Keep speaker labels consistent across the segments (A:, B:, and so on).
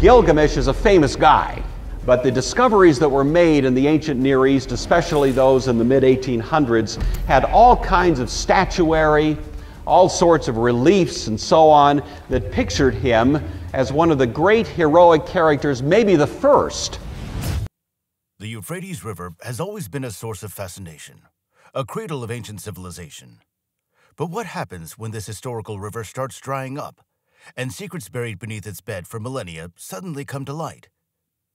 A: Gilgamesh is a famous guy, but the discoveries that were made in the ancient Near East, especially those in the mid-1800s, had all kinds of statuary, all sorts of reliefs and so on that pictured him as one of the great heroic characters, maybe the first.
B: The Euphrates River has always been a source of fascination, a cradle of ancient civilization. But what happens when this historical river starts drying up, and secrets buried beneath its bed for millennia suddenly come to light?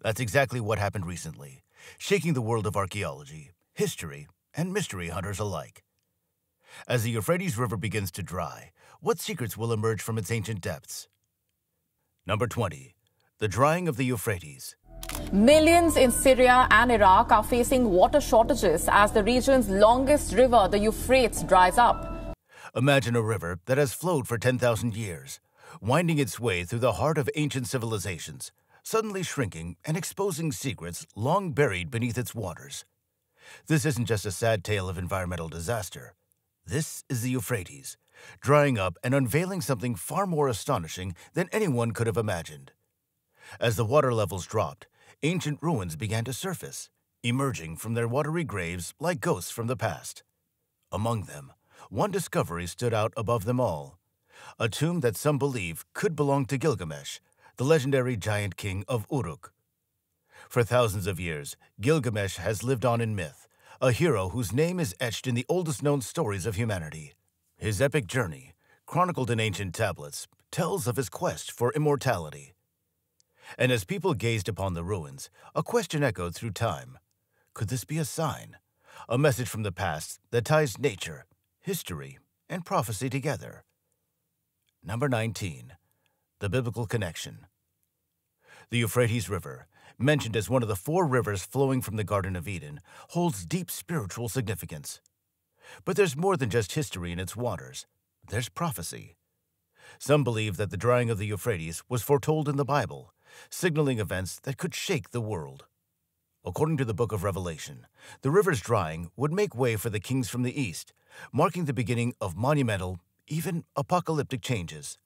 B: That's exactly what happened recently, shaking the world of archaeology, history, and mystery hunters alike. As the Euphrates River begins to dry, what secrets will emerge from its ancient depths? Number 20. The drying of the Euphrates.
C: Millions in Syria and Iraq are facing water shortages as the region's longest river, the Euphrates, dries up.
B: Imagine a river that has flowed for 10,000 years, winding its way through the heart of ancient civilizations, suddenly shrinking and exposing secrets long buried beneath its waters. This isn't just a sad tale of environmental disaster. This is the Euphrates, drying up and unveiling something far more astonishing than anyone could have imagined. As the water levels dropped, ancient ruins began to surface, emerging from their watery graves like ghosts from the past. Among them, one discovery stood out above them all: a tomb that some believe could belong to Gilgamesh, the legendary giant king of Uruk. For thousands of years, Gilgamesh has lived on in myth, a hero whose name is etched in the oldest known stories of humanity. His epic journey, chronicled in ancient tablets, tells of his quest for immortality. And as people gazed upon the ruins, a question echoed through time. Could this be a sign, a message from the past that ties nature, history, and prophecy together? Number 19. The biblical connection. The Euphrates River, mentioned as one of the 4 rivers flowing from the Garden of Eden, holds deep spiritual significance. But there's more than just history in its waters. There's prophecy. Some believe that the drying of the Euphrates was foretold in the Bible, signaling events that could shake the world. According to the book of Revelation, the river's drying would make way for the kings from the east, marking the beginning of monumental, even apocalyptic changes.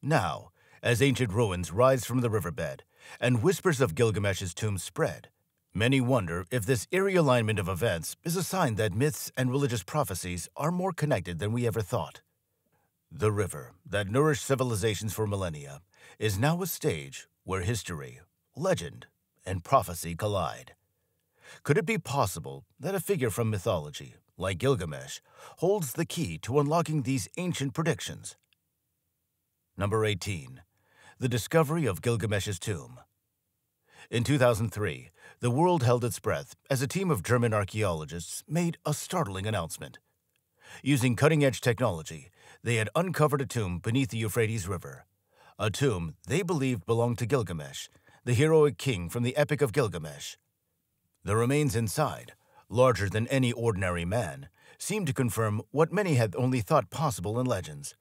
B: Now, as ancient ruins rise from the riverbed and whispers of Gilgamesh's tomb spread, many wonder if this eerie alignment of events is a sign that myths and religious prophecies are more connected than we ever thought. The river that nourished civilizations for millennia is now a stage where history, legend, and prophecy collide. Could it be possible that a figure from mythology, like Gilgamesh, holds the key to unlocking these ancient predictions? Number 18. The discovery of Gilgamesh's tomb. In 2003, the world held its breath as a team of German archaeologists made a startling announcement. Using cutting-edge technology, they had uncovered a tomb beneath the Euphrates River, a tomb they believed belonged to Gilgamesh, the heroic king from the Epic of Gilgamesh. The remains inside, larger than any ordinary man, seemed to confirm what many had only thought possible in legends.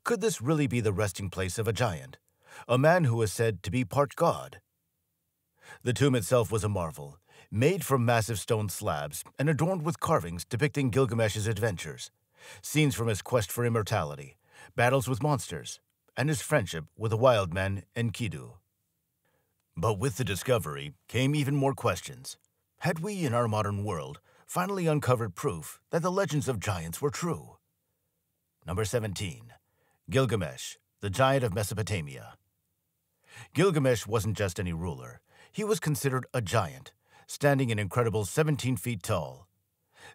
B: Could this really be the resting place of a giant, a man who was said to be part god? The tomb itself was a marvel, made from massive stone slabs and adorned with carvings depicting Gilgamesh's adventures, scenes from his quest for immortality, battles with monsters, and his friendship with the wild men Enkidu. But with the discovery came even more questions. Had we in our modern world finally uncovered proof that the legends of giants were true? Number 17. Gilgamesh, the Giant of Mesopotamia. Gilgamesh wasn't just any ruler. He was considered a giant, standing an incredible 17 feet tall.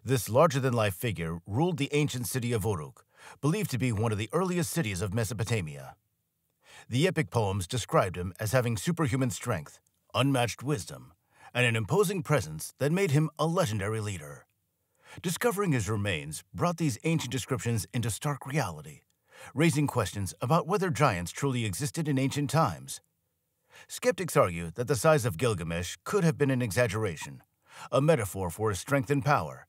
B: This larger-than-life figure ruled the ancient city of Uruk, believed to be one of the earliest cities of Mesopotamia. The epic poems described him as having superhuman strength, unmatched wisdom, and an imposing presence that made him a legendary leader. Discovering his remains brought these ancient descriptions into stark reality, raising questions about whether giants truly existed in ancient times. Skeptics argue that the size of Gilgamesh could have been an exaggeration, a metaphor for his strength and power.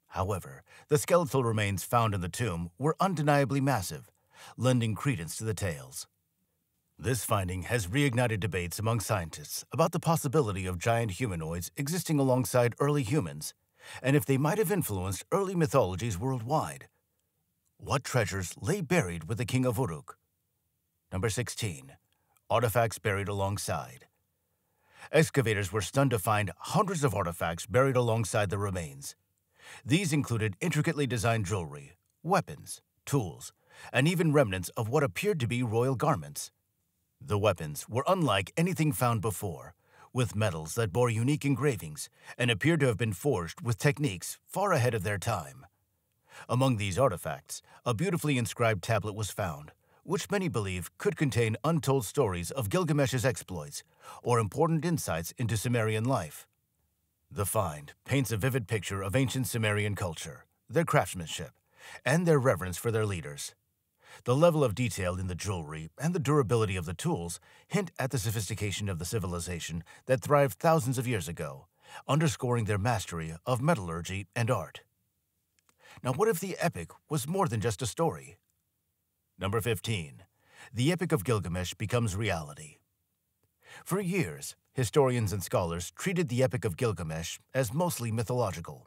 B: However, the skeletal remains found in the tomb were undeniably massive, lending credence to the tales. This finding has reignited debates among scientists about the possibility of giant humanoids existing alongside early humans, and if they might have influenced early mythologies worldwide. What treasures lay buried with the king of Uruk? Number 16. artifacts buried alongside. Excavators were stunned to find hundreds of artifacts buried alongside the remains. These included intricately designed jewelry, weapons, tools, and even remnants of what appeared to be royal garments. The weapons were unlike anything found before, with metals that bore unique engravings and appeared to have been forged with techniques far ahead of their time. Among these artifacts, a beautifully inscribed tablet was found, which many believe could contain untold stories of Gilgamesh's exploits or important insights into Sumerian life. The find paints a vivid picture of ancient Sumerian culture, their craftsmanship, and their reverence for their leaders. The level of detail in the jewelry and the durability of the tools hint at the sophistication of the civilization that thrived thousands of years ago, underscoring their mastery of metallurgy and art. Now, what if the epic was more than just a story? Number 15. The Epic of Gilgamesh becomes reality. For years, historians and scholars treated the Epic of Gilgamesh as mostly mythological.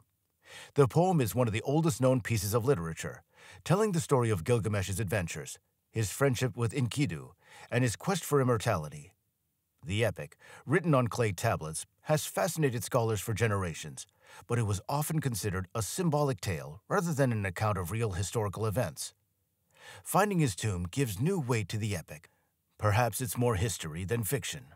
B: The poem is one of the oldest known pieces of literature, telling the story of Gilgamesh's adventures, his friendship with Enkidu, and his quest for immortality. The epic, written on clay tablets, has fascinated scholars for generations, but it was often considered a symbolic tale rather than an account of real historical events. Finding his tomb gives new weight to the epic. Perhaps it's more history than fiction.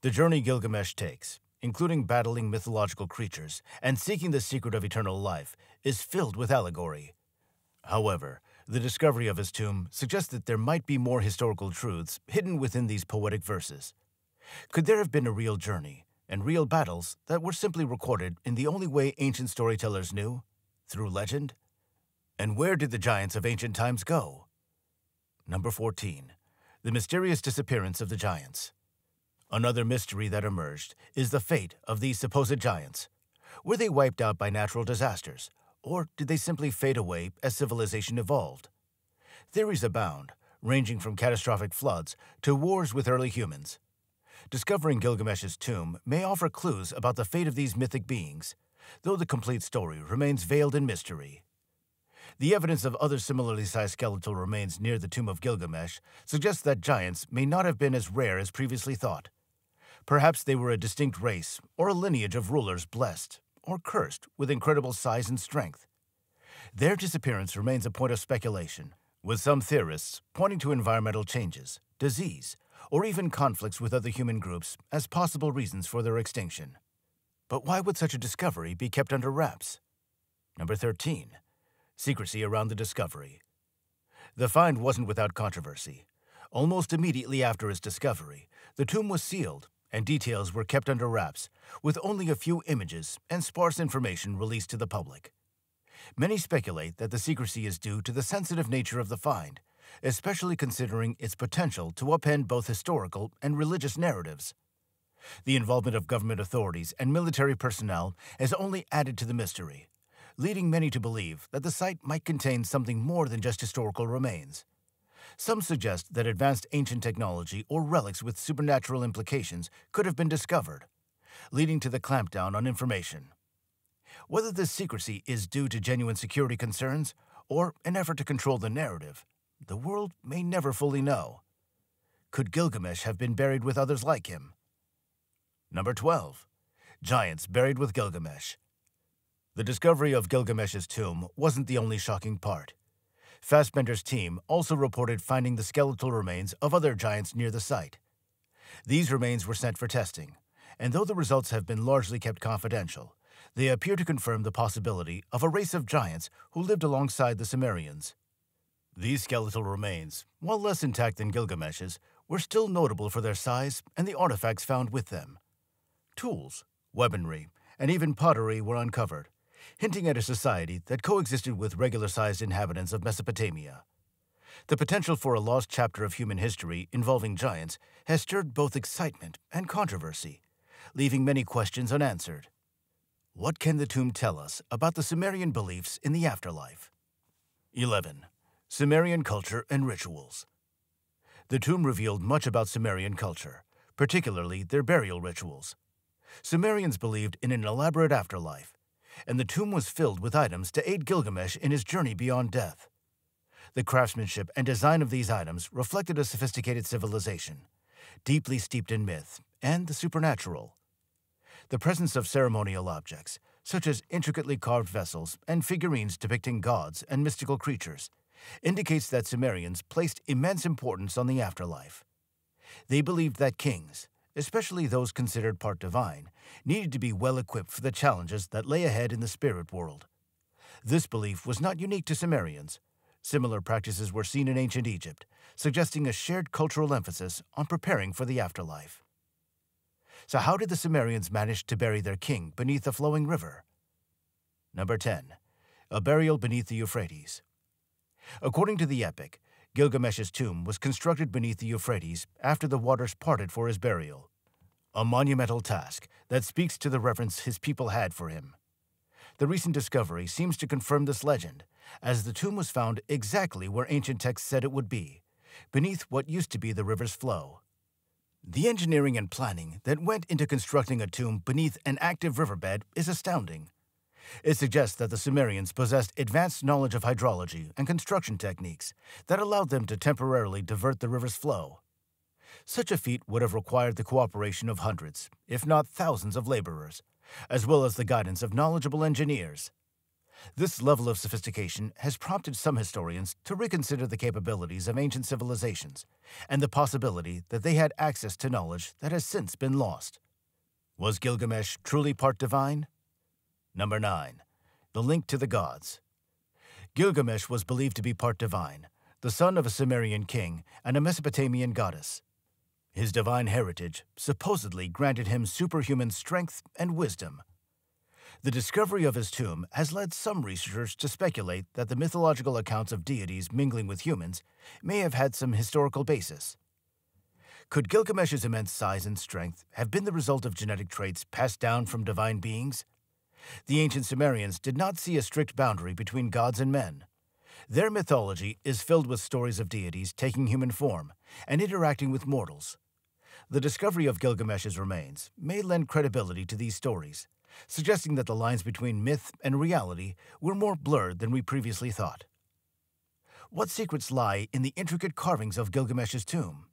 B: The journey Gilgamesh takes, including battling mythological creatures and seeking the secret of eternal life, is filled with allegory. However, the discovery of his tomb suggests that there might be more historical truths hidden within these poetic verses. Could there have been a real journey and real battles that were simply recorded in the only way ancient storytellers knew, through legend? And where did the giants of ancient times go? Number 14. The mysterious disappearance of the giants. Another mystery that emerged is the fate of these supposed giants. Were they wiped out by natural disasters, or did they simply fade away as civilization evolved? Theories abound, ranging from catastrophic floods to wars with early humans. Discovering Gilgamesh's tomb may offer clues about the fate of these mythic beings, though the complete story remains veiled in mystery. The evidence of other similarly sized skeletal remains near the tomb of Gilgamesh suggests that giants may not have been as rare as previously thought. Perhaps they were a distinct race or a lineage of rulers blessed or cursed with incredible size and strength. Their disappearance remains a point of speculation, with some theorists pointing to environmental changes, disease, or even conflicts with other human groups as possible reasons for their extinction. But why would such a discovery be kept under wraps? Number 13. Secrecy around the discovery. The find wasn't without controversy. Almost immediately after its discovery, the tomb was sealed and details were kept under wraps, with only a few images and sparse information released to the public. Many speculate that the secrecy is due to the sensitive nature of the find, especially considering its potential to upend both historical and religious narratives. The involvement of government authorities and military personnel has only added to the mystery, leading many to believe that the site might contain something more than just historical remains. Some suggest that advanced ancient technology or relics with supernatural implications could have been discovered, leading to the clampdown on information. Whether this secrecy is due to genuine security concerns or an effort to control the narrative, the world may never fully know. Could Gilgamesh have been buried with others like him? Number 12. Giants buried with Gilgamesh. The discovery of Gilgamesh's tomb wasn't the only shocking part. Fassbender's team also reported finding the skeletal remains of other giants near the site. These remains were sent for testing, and though the results have been largely kept confidential, they appear to confirm the possibility of a race of giants who lived alongside the Sumerians. These skeletal remains, while less intact than Gilgamesh's, were still notable for their size and the artifacts found with them. Tools, weaponry, and even pottery were uncovered, hinting at a society that coexisted with regular-sized inhabitants of Mesopotamia. The potential for a lost chapter of human history involving giants has stirred both excitement and controversy, leaving many questions unanswered. What can the tomb tell us about the Sumerian beliefs in the afterlife? 11. Sumerian culture and rituals. The tomb revealed much about Sumerian culture, particularly their burial rituals. Sumerians believed in an elaborate afterlife, and the tomb was filled with items to aid Gilgamesh in his journey beyond death. The craftsmanship and design of these items reflected a sophisticated civilization, deeply steeped in myth and the supernatural. The presence of ceremonial objects, such as intricately carved vessels and figurines depicting gods and mystical creatures, indicates that Sumerians placed immense importance on the afterlife. They believed that kings, especially those considered part divine, needed to be well equipped for the challenges that lay ahead in the spirit world. This belief was not unique to Sumerians. Similar practices were seen in ancient Egypt, suggesting a shared cultural emphasis on preparing for the afterlife. So how did the Sumerians manage to bury their king beneath a flowing river? Number 10. A burial beneath the Euphrates. According to the epic, Gilgamesh's tomb was constructed beneath the Euphrates after the waters parted for his burial, a monumental task that speaks to the reverence his people had for him. The recent discovery seems to confirm this legend, as the tomb was found exactly where ancient texts said it would be, beneath what used to be the river's flow. The engineering and planning that went into constructing a tomb beneath an active riverbed is astounding. It suggests that the Sumerians possessed advanced knowledge of hydrology and construction techniques that allowed them to temporarily divert the river's flow. Such a feat would have required the cooperation of hundreds, if not thousands of laborers, as well as the guidance of knowledgeable engineers. This level of sophistication has prompted some historians to reconsider the capabilities of ancient civilizations and the possibility that they had access to knowledge that has since been lost. Was Gilgamesh truly part divine? Number 9. The link to the gods. Gilgamesh was believed to be part divine, the son of a Sumerian king and a Mesopotamian goddess. His divine heritage supposedly granted him superhuman strength and wisdom. The discovery of his tomb has led some researchers to speculate that the mythological accounts of deities mingling with humans may have had some historical basis. Could Gilgamesh's immense size and strength have been the result of genetic traits passed down from divine beings? The ancient Sumerians did not see a strict boundary between gods and men. Their mythology is filled with stories of deities taking human form and interacting with mortals. The discovery of Gilgamesh's remains may lend credibility to these stories, suggesting that the lines between myth and reality were more blurred than we previously thought. What secrets lie in the intricate carvings of Gilgamesh's tomb?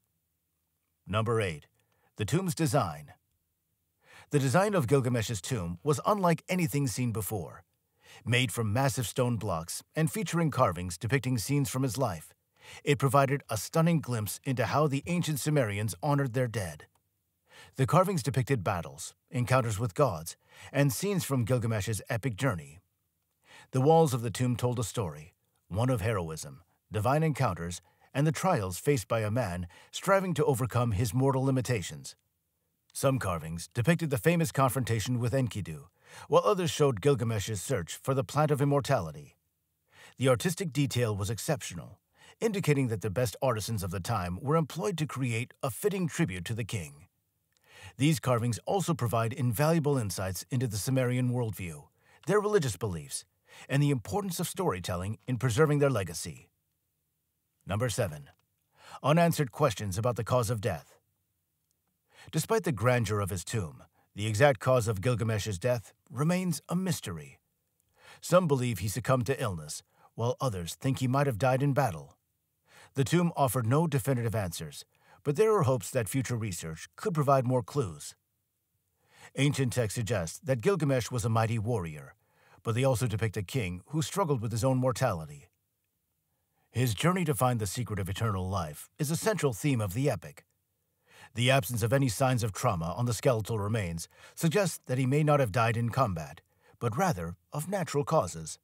B: Number 8. The tomb's design. The design of Gilgamesh's tomb was unlike anything seen before. Made from massive stone blocks and featuring carvings depicting scenes from his life, it provided a stunning glimpse into how the ancient Sumerians honored their dead. The carvings depicted battles, encounters with gods, and scenes from Gilgamesh's epic journey. The walls of the tomb told a story, one of heroism, divine encounters, and the trials faced by a man striving to overcome his mortal limitations. Some carvings depicted the famous confrontation with Enkidu, while others showed Gilgamesh's search for the plant of immortality. The artistic detail was exceptional, indicating that the best artisans of the time were employed to create a fitting tribute to the king. These carvings also provide invaluable insights into the Sumerian worldview, their religious beliefs, and the importance of storytelling in preserving their legacy. Number 7. Unanswered questions about the cause of death. Despite the grandeur of his tomb, the exact cause of Gilgamesh's death remains a mystery. Some believe he succumbed to illness, while others think he might have died in battle. The tomb offered no definitive answers, but there are hopes that future research could provide more clues. Ancient texts suggest that Gilgamesh was a mighty warrior, but they also depict a king who struggled with his own mortality. His journey to find the secret of eternal life is a central theme of the epic. The absence of any signs of trauma on the skeletal remains suggests that he may not have died in combat, but rather of natural causes.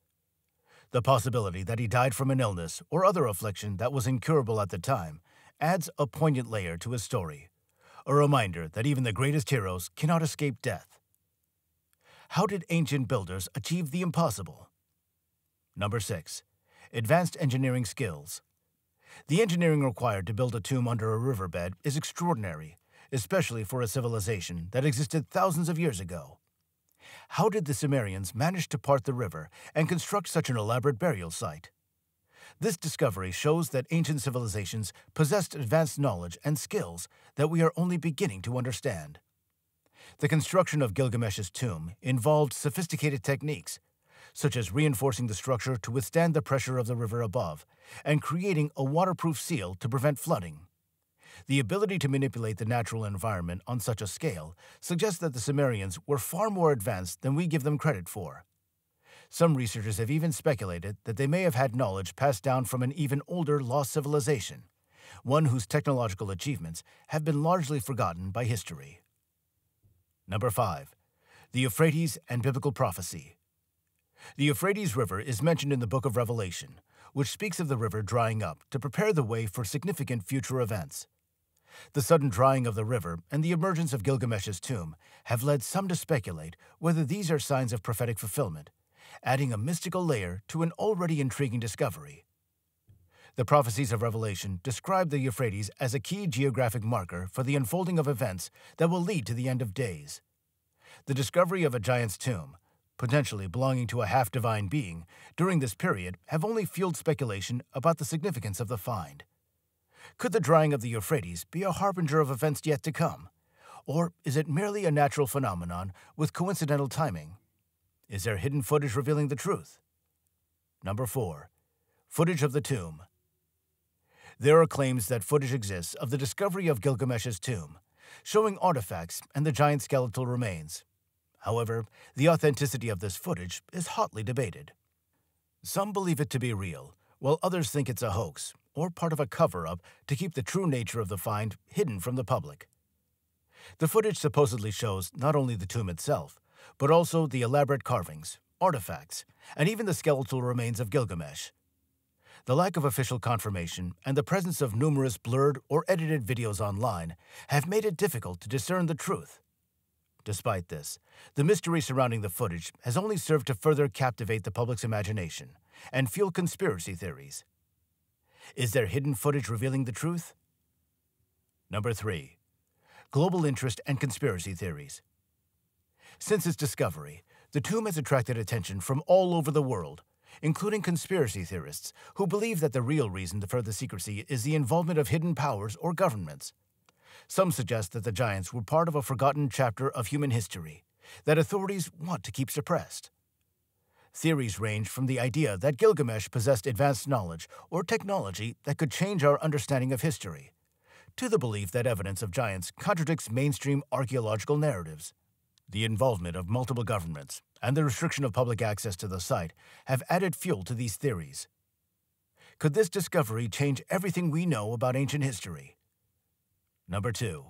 B: The possibility that he died from an illness or other affliction that was incurable at the time adds a poignant layer to his story, a reminder that even the greatest heroes cannot escape death. How did ancient builders achieve the impossible? Number 6. Advanced engineering skills. The engineering required to build a tomb under a riverbed is extraordinary, especially for a civilization that existed thousands of years ago. How did the Sumerians manage to part the river and construct such an elaborate burial site? This discovery shows that ancient civilizations possessed advanced knowledge and skills that we are only beginning to understand. The construction of Gilgamesh's tomb involved sophisticated techniques, such as reinforcing the structure to withstand the pressure of the river above and creating a waterproof seal to prevent flooding. The ability to manipulate the natural environment on such a scale suggests that the Sumerians were far more advanced than we give them credit for. Some researchers have even speculated that they may have had knowledge passed down from an even older lost civilization, one whose technological achievements have been largely forgotten by history. Number 5. The Euphrates and Biblical Prophecy. The Euphrates River is mentioned in the Book of Revelation, which speaks of the river drying up to prepare the way for significant future events. The sudden drying of the river and the emergence of Gilgamesh's tomb have led some to speculate whether these are signs of prophetic fulfillment, adding a mystical layer to an already intriguing discovery. The prophecies of Revelation describe the Euphrates as a key geographic marker for the unfolding of events that will lead to the end of days. The discovery of a giant's tomb, potentially belonging to a half-divine being, during this period have only fueled speculation about the significance of the find. Could the drying of the Euphrates be a harbinger of events yet to come? Or is it merely a natural phenomenon with coincidental timing? Is there hidden footage revealing the truth? Number 4. Footage of the tomb. There are claims that footage exists of the discovery of Gilgamesh's tomb, showing artifacts and the giant skeletal remains. However, the authenticity of this footage is hotly debated. Some believe it to be real, while others think it's a hoax or part of a cover-up to keep the true nature of the find hidden from the public. The footage supposedly shows not only the tomb itself, but also the elaborate carvings, artifacts, and even the skeletal remains of Gilgamesh. The lack of official confirmation and the presence of numerous blurred or edited videos online have made it difficult to discern the truth. Despite this, the mystery surrounding the footage has only served to further captivate the public's imagination and fuel conspiracy theories. Is there hidden footage revealing the truth? Number 3. Global interest and conspiracy theories. Since its discovery, the tomb has attracted attention from all over the world, including conspiracy theorists who believe that the real reason for the secrecy is the involvement of hidden powers or governments. Some suggest that the giants were part of a forgotten chapter of human history that authorities want to keep suppressed. Theories range from the idea that Gilgamesh possessed advanced knowledge or technology that could change our understanding of history, to the belief that evidence of giants contradicts mainstream archaeological narratives. The involvement of multiple governments and the restriction of public access to the site have added fuel to these theories. Could this discovery change everything we know about ancient history? Number 2.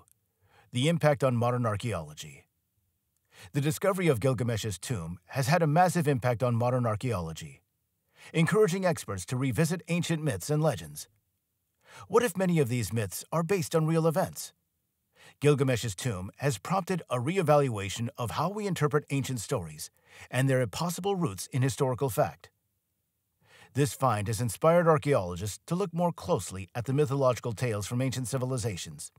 B: The impact on modern archaeology. The discovery of Gilgamesh's tomb has had a massive impact on modern archaeology, encouraging experts to revisit ancient myths and legends. What if many of these myths are based on real events? Gilgamesh's tomb has prompted a reevaluation of how we interpret ancient stories and their possible roots in historical fact. This find has inspired archaeologists to look more closely at the mythological tales from ancient civilizations.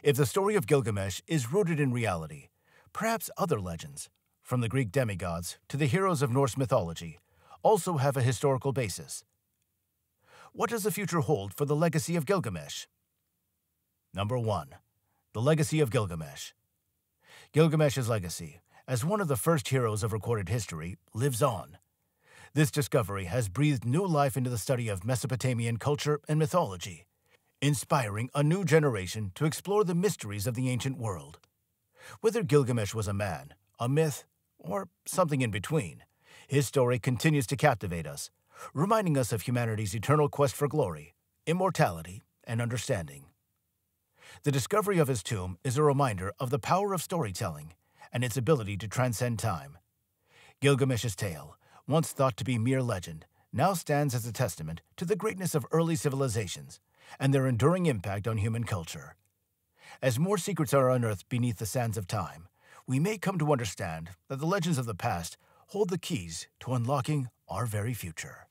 B: If the story of Gilgamesh is rooted in reality, perhaps other legends, from the Greek demigods to the heroes of Norse mythology, also have a historical basis. What does the future hold for the legacy of Gilgamesh? Number 1. The legacy of Gilgamesh. Gilgamesh's legacy, as one of the first heroes of recorded history, lives on. This discovery has breathed new life into the study of Mesopotamian culture and mythology, inspiring a new generation to explore the mysteries of the ancient world. Whether Gilgamesh was a man, a myth, or something in between, his story continues to captivate us, reminding us of humanity's eternal quest for glory, immortality, and understanding. The discovery of his tomb is a reminder of the power of storytelling and its ability to transcend time. Gilgamesh's tale, once thought to be mere legend, now stands as a testament to the greatness of early civilizations and their enduring impact on human culture. As more secrets are unearthed beneath the sands of time, we may come to understand that the legends of the past hold the keys to unlocking our very future.